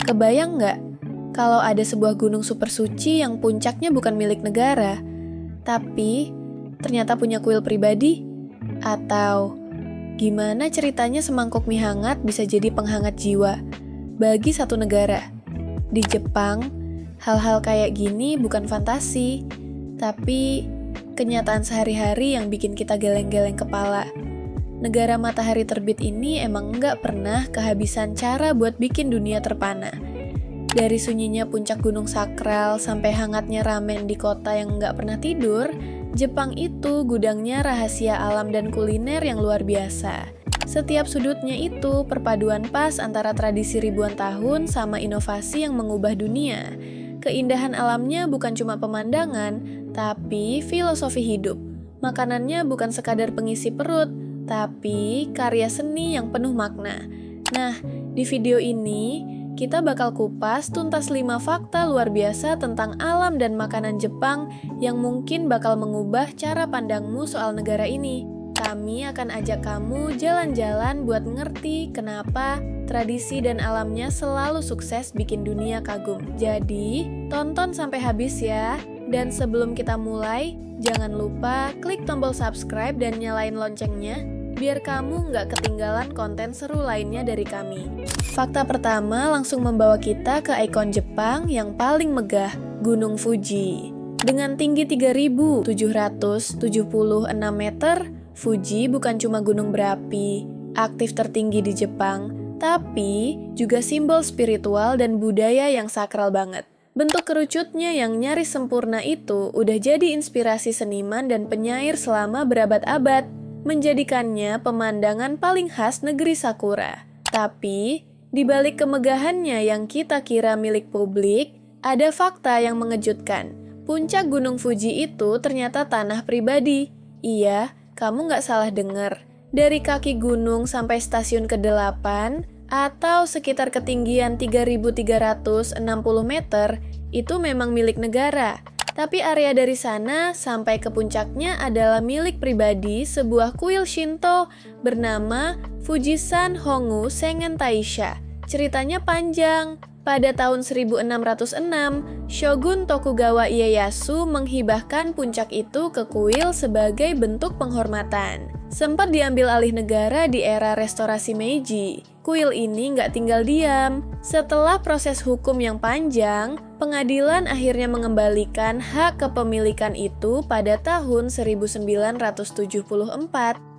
Kebayang nggak kalau ada sebuah gunung super suci yang puncaknya bukan milik negara, tapi ternyata punya kuil pribadi? Atau gimana ceritanya semangkuk mie hangat bisa jadi penghangat jiwa bagi satu negara? Di Jepang, hal-hal kayak gini bukan fantasi, tapi kenyataan sehari-hari yang bikin kita geleng-geleng kepala. Negara matahari terbit ini emang nggak pernah kehabisan cara buat bikin dunia terpana. Dari sunyinya puncak gunung sakral sampai hangatnya ramen di kota yang nggak pernah tidur, Jepang itu gudangnya rahasia alam dan kuliner yang luar biasa. Setiap sudutnya itu perpaduan pas antara tradisi ribuan tahun sama inovasi yang mengubah dunia. Keindahan alamnya bukan cuma pemandangan, tapi filosofi hidup. Makanannya bukan sekadar pengisi perut, tapi karya seni yang penuh makna. Nah, di video ini kita bakal kupas tuntas 5 fakta luar biasa tentang alam dan makanan Jepang yang mungkin bakal mengubah cara pandangmu soal negara ini. Kami akan ajak kamu jalan-jalan buat ngerti kenapa tradisi dan alamnya selalu sukses bikin dunia kagum. Jadi, tonton sampai habis ya. Dan sebelum kita mulai, jangan lupa klik tombol subscribe dan nyalain loncengnya biar kamu nggak ketinggalan konten seru lainnya dari kami. Fakta pertama langsung membawa kita ke ikon Jepang yang paling megah, Gunung Fuji. Dengan tinggi 3.776 meter, Fuji bukan cuma gunung berapi, aktif tertinggi di Jepang, tapi juga simbol spiritual dan budaya yang sakral banget. Bentuk kerucutnya yang nyaris sempurna itu udah jadi inspirasi seniman dan penyair selama berabad-abad, menjadikannya pemandangan paling khas negeri Sakura. Tapi, di balik kemegahannya yang kita kira milik publik, ada fakta yang mengejutkan. Puncak Gunung Fuji itu ternyata tanah pribadi. Iya, kamu nggak salah dengar. Dari kaki gunung sampai stasiun ke-8, atau sekitar ketinggian 3.360 meter, itu memang milik negara. Tapi area dari sana sampai ke puncaknya adalah milik pribadi sebuah kuil Shinto bernama Fujisan Hongu Sengen Taisha. Ceritanya panjang. Pada tahun 1606, Shogun Tokugawa Ieyasu menghibahkan puncak itu ke kuil sebagai bentuk penghormatan. Sempat diambil alih negara di era restorasi Meiji. Kuil ini nggak tinggal diam. Setelah proses hukum yang panjang, pengadilan akhirnya mengembalikan hak kepemilikan itu pada tahun 1974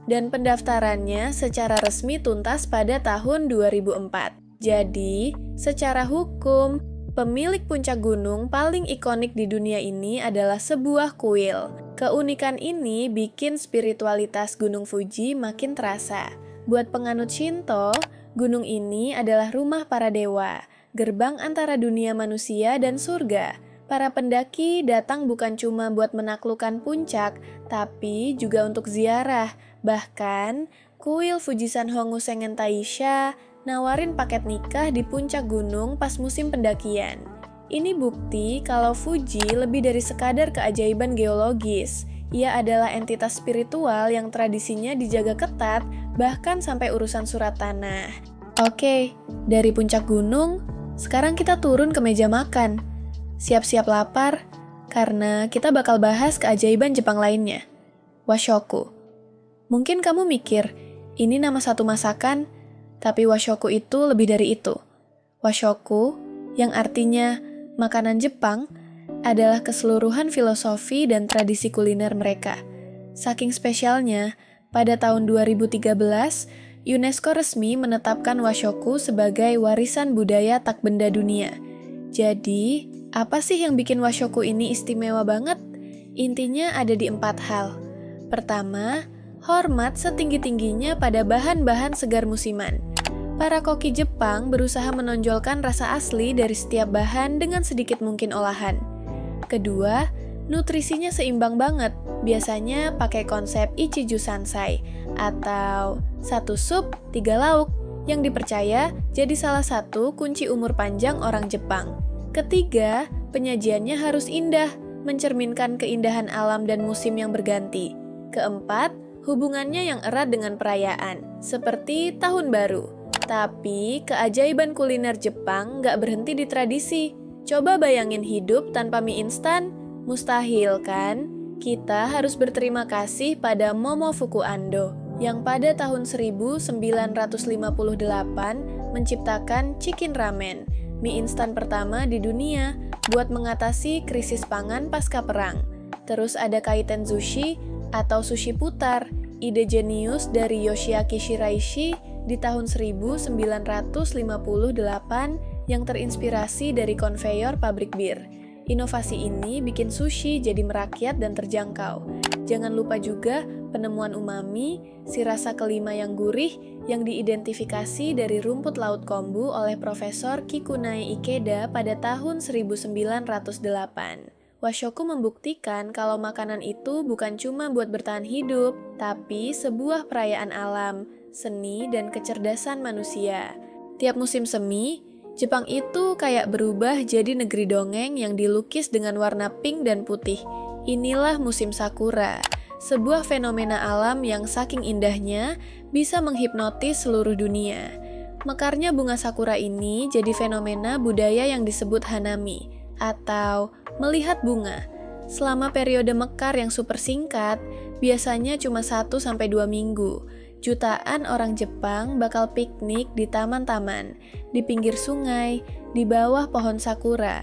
dan pendaftarannya secara resmi tuntas pada tahun 2004. Jadi, secara hukum, pemilik puncak gunung paling ikonik di dunia ini adalah sebuah kuil. Keunikan ini bikin spiritualitas Gunung Fuji makin terasa. Buat penganut Shinto, gunung ini adalah rumah para dewa, gerbang antara dunia manusia dan surga. Para pendaki datang bukan cuma buat menaklukkan puncak, tapi juga untuk ziarah. Bahkan, kuil Fujisan Hongu Sengen Taisha nawarin paket nikah di puncak gunung pas musim pendakian. Ini bukti kalau Fuji lebih dari sekadar keajaiban geologis. Ia adalah entitas spiritual yang tradisinya dijaga ketat, bahkan sampai urusan surat tanah. Oke, dari puncak gunung, sekarang kita turun ke meja makan. Siap-siap lapar, karena kita bakal bahas keajaiban Jepang lainnya. Washoku. Mungkin kamu mikir, ini nama satu masakan, tapi washoku itu lebih dari itu. Washoku, yang artinya makanan Jepang, adalah keseluruhan filosofi dan tradisi kuliner mereka. Saking spesialnya, pada tahun 2013, UNESCO resmi menetapkan washoku sebagai warisan budaya tak benda dunia. Jadi, apa sih yang bikin washoku ini istimewa banget? Intinya ada di 4 hal. Pertama, hormat setinggi-tingginya pada bahan-bahan segar musiman. Para koki Jepang berusaha menonjolkan rasa asli dari setiap bahan dengan sedikit mungkin olahan. Kedua, nutrisinya seimbang banget. Biasanya pakai konsep Ichiju Sansai atau 1 sup, 3 lauk yang dipercaya jadi salah satu kunci umur panjang orang Jepang. Ketiga, penyajiannya harus indah, mencerminkan keindahan alam dan musim yang berganti. Keempat, hubungannya yang erat dengan perayaan, seperti Tahun Baru. Tapi, keajaiban kuliner Jepang nggak berhenti di tradisi. Coba bayangin hidup tanpa mie instan. Mustahil kan? Kita harus berterima kasih pada Momofuku Ando yang pada tahun 1958 menciptakan chicken ramen, mie instan pertama di dunia buat mengatasi krisis pangan pasca perang. Terus ada kaiten sushi atau sushi putar, ide jenius dari Yoshiaki Shiraishi di tahun 1958 yang terinspirasi dari konveyor pabrik bir. Inovasi ini bikin sushi jadi merakyat dan terjangkau. Jangan lupa juga penemuan umami, si rasa kelima yang gurih yang diidentifikasi dari rumput laut kombu oleh Profesor Kikunae Ikeda pada tahun 1908. Washoku membuktikan kalau makanan itu bukan cuma buat bertahan hidup, tapi sebuah perayaan alam, seni, dan kecerdasan manusia. Tiap musim semi, Jepang itu kayak berubah jadi negeri dongeng yang dilukis dengan warna pink dan putih. Inilah musim sakura, sebuah fenomena alam yang saking indahnya bisa menghipnotis seluruh dunia. Mekarnya bunga sakura ini jadi fenomena budaya yang disebut hanami, atau melihat bunga. Selama periode mekar yang super singkat, biasanya cuma 1-2 minggu, jutaan orang Jepang bakal piknik di taman-taman, di pinggir sungai, di bawah pohon sakura.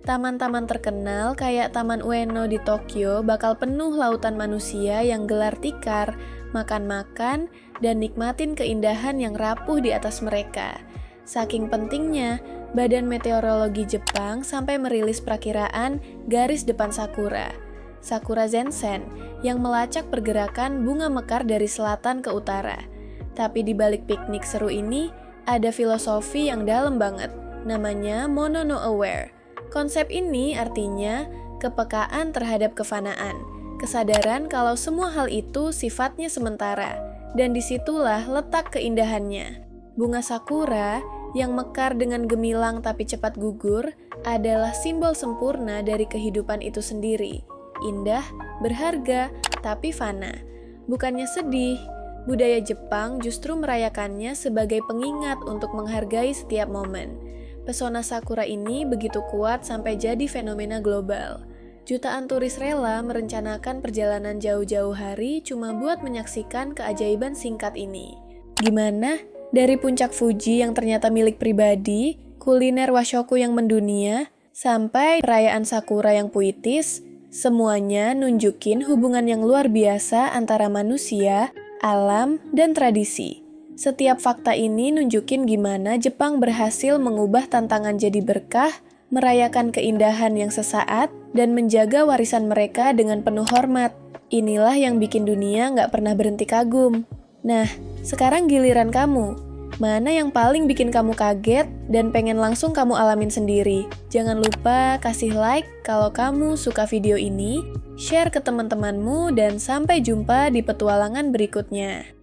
Taman-taman terkenal kayak Taman Ueno di Tokyo bakal penuh lautan manusia yang gelar tikar, makan-makan, dan nikmatin keindahan yang rapuh di atas mereka. Saking pentingnya, Badan Meteorologi Jepang sampai merilis perakiraan garis depan sakura, Sakura Zensen, yang melacak pergerakan bunga mekar dari selatan ke utara. Tapi di balik piknik seru ini, ada filosofi yang dalam banget, namanya Mono no Aware. Konsep ini artinya kepekaan terhadap kefanaan, kesadaran kalau semua hal itu sifatnya sementara, dan disitulah letak keindahannya. Bunga sakura yang mekar dengan gemilang tapi cepat gugur adalah simbol sempurna dari kehidupan itu sendiri. Indah, berharga, tapi fana. Bukannya sedih, budaya Jepang justru merayakannya sebagai pengingat untuk menghargai setiap momen. Pesona sakura ini begitu kuat sampai jadi fenomena global. Jutaan turis rela merencanakan perjalanan jauh-jauh hari cuma buat menyaksikan keajaiban singkat ini. Gimana? Dari puncak Fuji yang ternyata milik pribadi, kuliner washoku yang mendunia, sampai perayaan sakura yang puitis, semuanya nunjukin hubungan yang luar biasa antara manusia, alam, dan tradisi. Setiap fakta ini nunjukin gimana Jepang berhasil mengubah tantangan jadi berkah, merayakan keindahan yang sesaat, dan menjaga warisan mereka dengan penuh hormat. Inilah yang bikin dunia nggak pernah berhenti kagum. Nah, sekarang giliran kamu. Mana yang paling bikin kamu kaget dan pengen langsung kamu alamin sendiri? Jangan lupa kasih like kalau kamu suka video ini, share ke teman-temanmu, dan sampai jumpa di petualangan berikutnya.